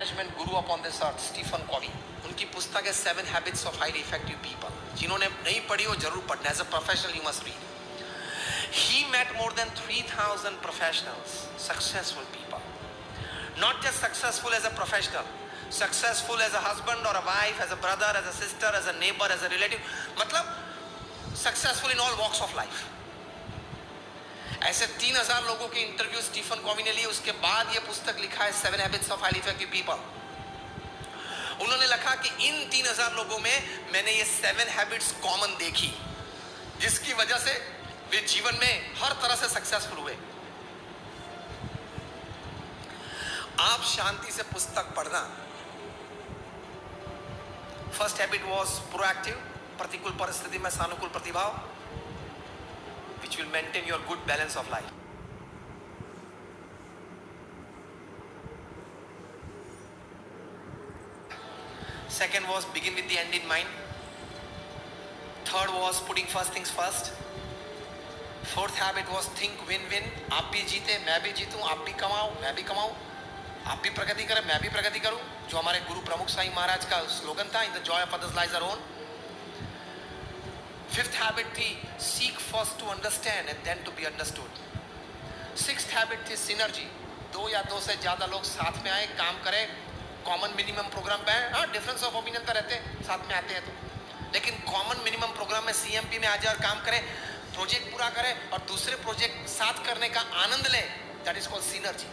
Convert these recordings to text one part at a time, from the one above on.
Management guru upon this earth Stephen Covey, उनकी पुस्तक है 7 habits of highly effective people. जिन्होंने नहीं पढ़ी हो जरूर पढ़ना, as a professional you must read. He met more than 3,000 professionals, successful people. Not just successful as a professional, successful as a husband or a wife, as a brother, as a sister, as a neighbor, as a relative, मतलब successful in all walks of life. ऐसे 3,000 लोगों के interview Stephen Covey ने लिए। उसके बाद ये पुस्तक लिखा है 7 habits of highly effective people. उन्होंने लिखा कि इन 3,000 लोगों में मैंने ये 7 हैबिट्स कॉमन देखी, जिसकी वजह से वे जीवन में हर तरह से सक्सेसफुल हुए। आप शांति से पुस्तक पढ़ना। फर्स्ट हैबिट वाज प्रोएक्टिव, प्रतिकूल परिस्थिति में सानुकूल प्रतिभाव, which will maintain your good balance of life. Second was begin with the end in mind. Third was putting first things first. Fourth habit was think win-win. आप भी जीते, मैं भी जीतूं, आप भी कमाओ, मैं भी कमाऊं, आप भी प्रगति करें, मैं भी प्रगति करूं, जो हमारे गुरु प्रमुख साईं महाराज का स्लोगन था, in the joy of others lies our own. Fifth habit थी seek first to understand and then to be understood. Sixth habit थी सिनर्जी, 2 या 2 से ज्यादा लोग साथ में आए, काम करें, कॉमन मिनिमम प्रोग्राम पे आए। हाँ, डिफरेंस ऑफ ओपिनियन पे रहते हैं, साथ में आते हैं तो, लेकिन कॉमन मिनिमम प्रोग्राम में सीएमपी में आ जाए और काम करें, प्रोजेक्ट पूरा करें और दूसरे प्रोजेक्ट साथ करने का आनंद लें, दैट इज कॉल्ड सिनर्जी।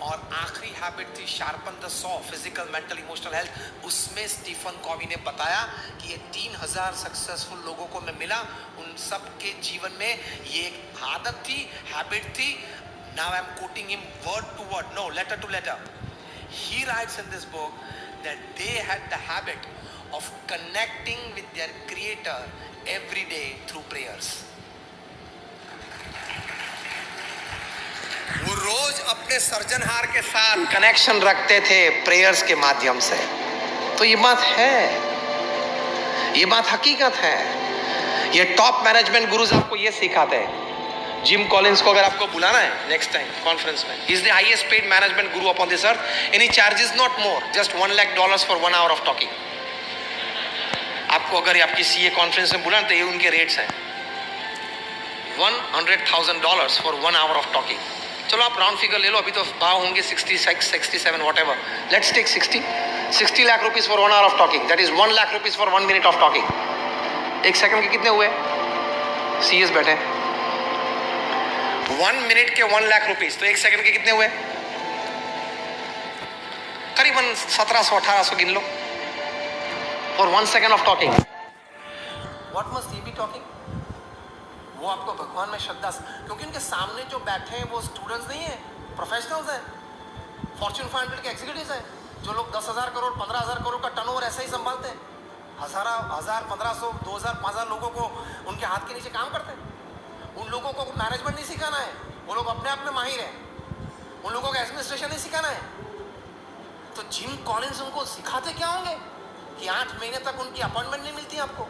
और आखिरी हैबिट थी sharpen the saw, physical mental emotional health. उसमें स्टीफन कॉवी ने बताया कि ये 3,000 सक्सेसफुल लोगों को मैं मिला, उन सब के जीवन में ये एक आदत थी, हैबिट थी। Now I am quoting him word to word, no letter to letter. He writes in this book that they had the habit of connecting with their creator every day through prayers. वो रोज अपने सर्जनहार के साथ connection रखते थे prayers के माध्यम से। तो ये बात है, ये बात हकीकत है। ये टॉप मैनेजमेंट गुरुज आपको ये सिखाते हैं। जिम कॉलिंस को अगर आपको बुलाना है नेक्स्ट टाइम कॉन्फ्रेंस में, he is the highest paid management guru upon this earth and he charges not more, just $1 lakh for 1 hour of talking. आपको अगर आपकी सीए कॉन्फ्रेंस में बुलाना तो ये उनके रेट्स हैं, $100,000 फॉर 1 hour ऑफ टॉकिंग। चलो आप राउंड फिगर ले लो, अभी तो भाव होंगे 66, 67 whatever, let's take 60 lakh rupees for 1 hour of talking, that is 1 lakh rupees for 1 minute of talking. 1 second के कितने हुए? सीएस बैठे 1 minute के 1 लाख रुपीस, तो 1 सेकंड के कितने हुए? करीबन 1700-1800 गिन लो for 1 second of talking. What must he be talking? वो आपको भगवान में श्रद्धा, क्योंकि उनके सामने जो बैठे हैं वो स्टूडेंट्स नहीं है, प्रोफेशनल्स हैं, फॉर्च्यून 500 के एग्जीक्यूटिव्स हैं, जो लोग 10,000 करोड़ 15,000 करोड़ का टर्नओवर ऐसे ही संभालते हैं। 1,000 1,500 2,000 5,000 लोगों को उनके हाथ के नीचे काम करते हैं। उन लोगों को मैनेजमेंट नहीं सिखाना है, वो लोग अपने आप में माहिर हैं। उन लोगों को एडमिनिस्ट्रेशन नहीं सिखाना है। तो जिम कॉलिंस उनको सिखाते क्या होंगे कि 8 महीने तक उनकी अपॉइंटमेंट नहीं मिलती आपको,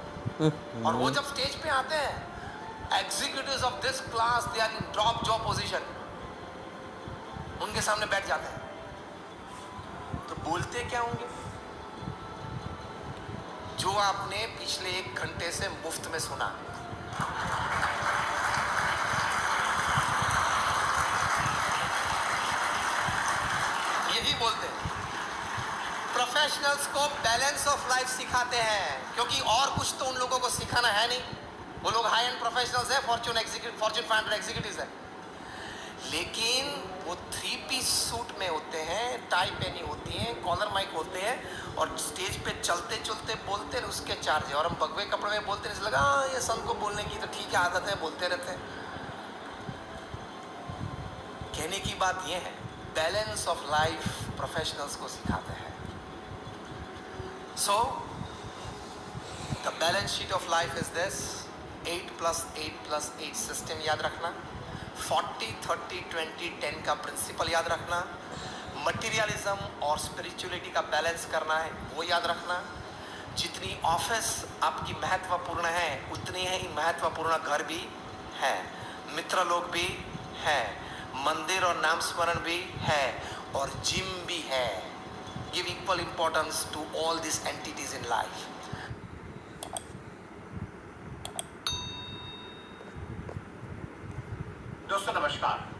और वो जब स्टेज पे आते हैं, executives of this class, they are in drop jaw position, उनके सामने बैठ जाते हैं तो बोलते क्या होंगे? जो आपने पिछले 1 घंटे से मुफ्त में सुना। यही बोलते हैं। प्रोफेशनल्स को बैलेंस ऑफ लाइफ सिखाते हैं, क्योंकि और कुछ तो उन लोगों को सिखाना है नहीं। वो लोग हाई एंड प्रोफेशनल्स हैं, फॉर्च्यून 500 एग्जीक्यूटिव्स हैं, लेकिन वो 3 piece सूट में होते हैं, टाई पहनी होती है, कॉलर माइक होते हैं, और स्टेज पे चलते चलते बोलते हैं, उसके चार्ज है। और हम भगवे कपड़े में बोलते हैं, लगा ये संत को बोलने की तो ठीक है, आदत है, बोलते रहते हैं। कहने की बात ये है, बैलेंस ऑफ लाइफ प्रोफेशनल्स को सिखाते हैं। So the balance sheet of life is this, 8+8+8 system याद रखना, 40-30-20-10 का प्रिंसिपल याद रखना, मटेरियलिज्म और स्पिरिचुअलिटी का बैलेंस करना है वो याद रखना। जितनी ऑफिस आपकी महत्वपूर्ण है, उतनी ही महत्वपूर्ण घर भी है, मित्र लोग भी हैं, मंदिर और नाम स्मरण भी है और जिम भी है. Give equal importance to all this entities in life. दोस्तों नमस्कार.